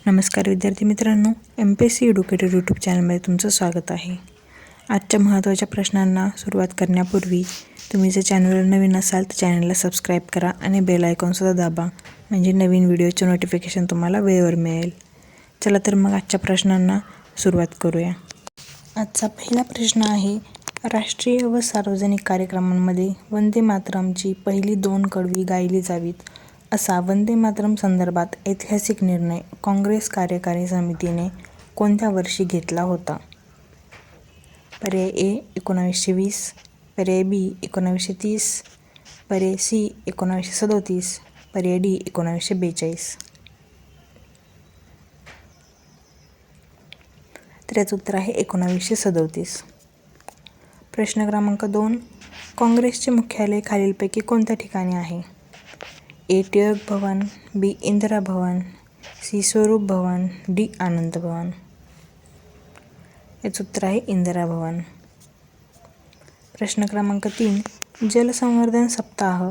नमस्कार विद्यार्थी मित्रांनो, MPSC एडुकेटर यूट्यूब चॅनलमध्ये तुमचं स्वागत आहे. आजच्या महत्त्वाच्या प्रश्नांना सुरुवात करण्यापूर्वी तुम्ही जर चॅनलवर नवीन असाल तर चॅनलला सबस्क्राईब करा आणि बेल आयकॉनसुद्धा दाबा, म्हणजे नवीन व्हिडिओचे नोटिफिकेशन तुम्हाला वेळेवर मिळेल. चला तर मग आजच्या प्रश्नांना सुरुवात करूया. आजचा पहिला प्रश्न आहे, राष्ट्रीय व सार्वजनिक कार्यक्रमांमध्ये वंदे मातरमची पहिली 2 कडवी गायली जावीत असा वंदे मातरम संदर्भात ऐतिहासिक निर्णय काँग्रेस कार्यकारी समितीने कोणत्या वर्षी घेतला होता? पर्याय ए 1920, पर्याय बी 1930, पर्याय सी 1937, पर्याय डी 1942. तर याचं उत्तर आहे 1937. प्रश्न क्रमांक 2, काँग्रेसचे मुख्यालय खालीलपैकी कोणत्या ठिकाणी आहे? ए टिळक भवन, बी इंदिरा भवन, सी स्वरूप भवन, डी आनंद भवन. याचं उत्तर आहे इंदिरा भवन. प्रश्न क्रमांक 3, जलसंवर्धन सप्ताह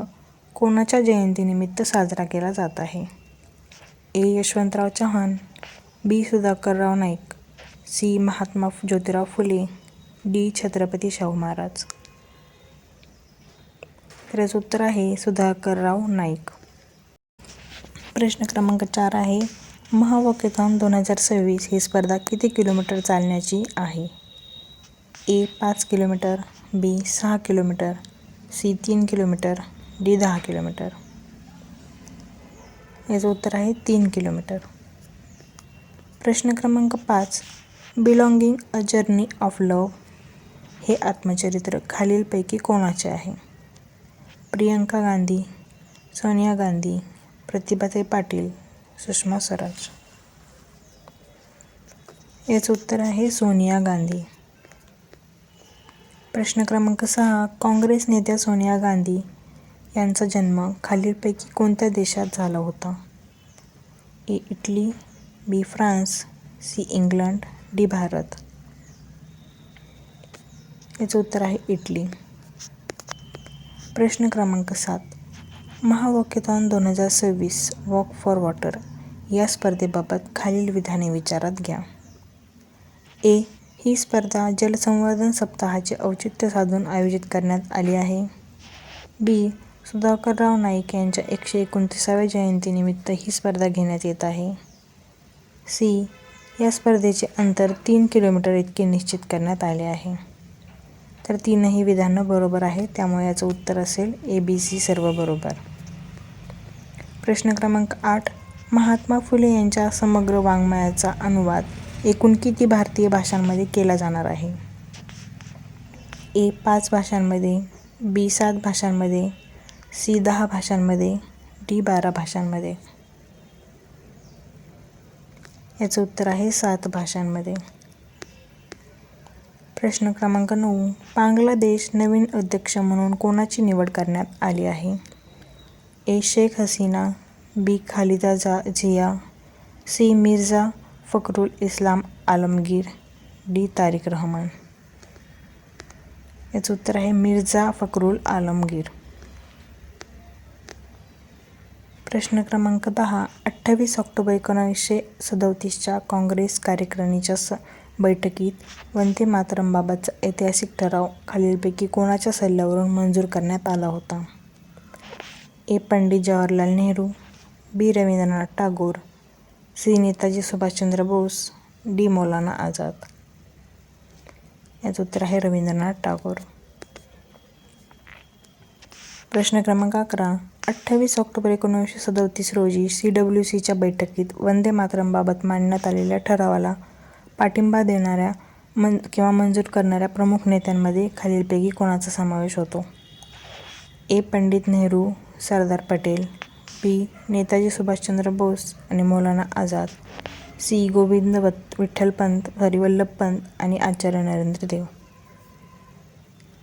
कोणाच्या जयंतीनिमित्त साजरा केला जात आहे? ए यशवंतराव चव्हाण, बी सुधाकरराव नाईक, सी महात्मा ज्योतिराव फुले, डी छत्रपती शाहू महाराज. तर याचं उत्तर आहे सुधाकरराव नाईक. प्रश्न क्रमांक 4 आहे, महावॉकेथॉन 2026 ही स्पर्धा किती किलोमीटर चालण्याची आहे? A 5 kilometre, B 6 kilometre, C 3 kilometre, D 10 kilometre. याचं उत्तर आहे 3 किलोमीटर. प्रश्न क्रमांक 5, belonging a journey of love हे आत्मचरित्र खालीलपैकी कोणाचे आहे? प्रियंका गांधी, सोनिया गांधी, प्रतिभाताई पाटील, सुषमा स्वराज. याचं उत्तर आहे सोनिया गांधी. प्रश्न क्रमांक 6, काँग्रेस नेत्या सोनिया गांधी यांचा जन्म खालीलपैकी कोणत्या देशात झाला होता? A Italy, B France, C England, D Bharat. याचं उत्तर आहे इटली. प्रश्न क्रमांक 7, महावॉकेथॉन 2026 वॉक फॉर वॉटर या स्पर्धेबाबत खालील विधाने विचारात घ्या. ए ही स्पर्धा जलसंवर्धन सप्ताहाचे औचित्य साधून आयोजित करण्यात आली आहे. बी सुधाकरराव नाईक यांच्या 129व्या जयंतीनिमित्त ही स्पर्धा घेण्यात येत आहे. सी या स्पर्धेचे अंतर 3 किलोमीटर इतके निश्चित करण्यात आले आहे. तर तीनही विधानं बरोबर आहेत, त्यामुळे याचं उत्तर असेल ABC सर्व बरोबर. प्रश्न क्रमांक 8, महात्मा फुले यांच्या समग्र वाङ्मयाचा अनुवाद एकूण किती भारतीय भाषांमध्ये केला जाणार आहे? ए 5 भाषांमध्ये, बी 7 भाषांमध्ये, सी 10 भाषांमध्ये, डी 12 भाषांमध्ये. याचं उत्तर आहे 7 भाषांमध्ये. प्रश्न क्रमांक 9, बांगलादेश नवीन अध्यक्ष म्हणून कोणाची निवड करण्यात आली आहे? ए शेख हसीना, बी खालिदा झिया, सी मिर्झा फखरुल इस्लाम आलमगीर, डी तारिक रहमान. याचं उत्तर आहे मिर्झा फखरुल आलमगीर. प्रश्न क्रमांक 10, 28 ऑक्टोबर 1937च्या काँग्रेस कार्यकारिणीच्या बैठकीत वंदे मातरमबाबतचा ऐतिहासिक ठराव खालीलपैकी कोणाच्या सल्ल्यावरून मंजूर करण्यात आला होता? ए पंडित जवाहरलाल नेहरू, बी रवींद्रनाथ टागोर, सी नेताजी सुभाषचंद्र बोस, डी मौलाना आझाद. याचं उत्तर आहे रवींद्रनाथ टागोर. प्रश्न क्रमांक 11, 28 ऑक्टोबर 1937 रोजी CWCच्या बैठकीत वंदे मातरमबाबत मांडण्यात आलेल्या ठरावाला पाठिंबा देणाऱ्या किंवा मंजूर करणाऱ्या प्रमुख नेत्यांमध्ये खालीलपैकी कोणाचा समावेश होतो? ए पंडित नेहरू, सरदार पटेल, बी नेताजी सुभाषचंद्र बोस आणि मौलाना आझाद, सी गोविंद वल्लभ पंत आणि आचार्य नरेंद्र देव.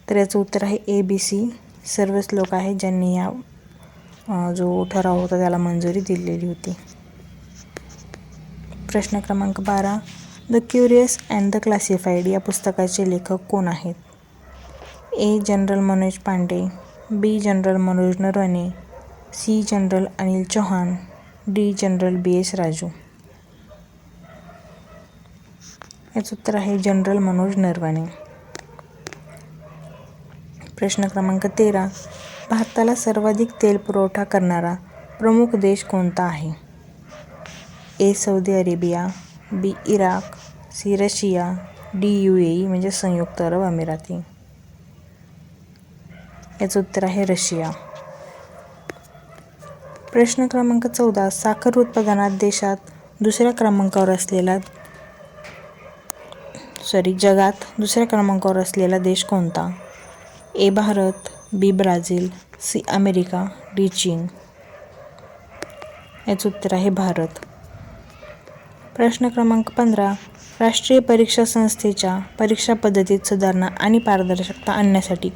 तर याचं उत्तर आहे ABC सर्वच लोक आहेत ज्यांनी जो ठराव होता त्याला मंजुरी दिलेली होती. प्रश्न क्रमांक 12, the curious and the classified या पुस्तकाचे लेखक कोण आहेत? A general Manoj Pande, B general Manoj Naravane, C general Anil Chauhan, D general BS Raju. याचं उत्तर आहे जनरल मनोज नरवणे. प्रश्न क्रमांक 13. भारताला सर्वाधिक तेल पुरवठा करणारा प्रमुख देश कोणता आहे? A. Saudi Arabia, B. Iraq, C. Russia, D. UAE म्हणजे संयुक्त अरब अमिराती. याचं उत्तर आहे रशिया. प्रश्न क्रमांक 14. साखर उत्पादनात जगात दुसऱ्या क्रमांकावर असलेला देश कोणता? A. Bharat, B. Brazil, C. America, D. चीन. याचं उत्तर आहे भारत. प्रश्न क्रमांक 15. राष्ट्रीय परीक्षा संस्थेच्या परीक्षा पद्धतीत सुधारणा आणि पारदर्शकता आणण्यासाठी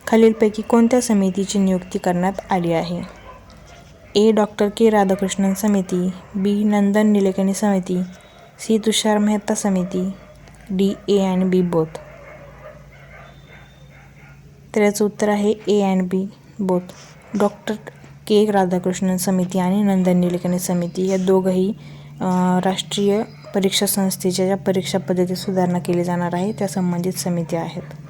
खालीलपैकी कोणत्या समितीची नियुक्ती करण्यात आली आहे? ए. डॉ. के. राधाकृष्णन समिती, बी. नंदन निलेकणी समिती, सी. तुषार मेहता समिती, D. A and B both. तर याचं उत्तर आहे ए अँड बी बोथ. डॉ. के. राधाकृष्णन समिती आणि नंदन निलेकणी समिती या दोघंही राष्ट्रीय परीक्षा संस्थेच्या ज्या परीक्षा पद्धतीत सुधारणा केली जाणार आहे त्या संबंधित समित्या आहेत.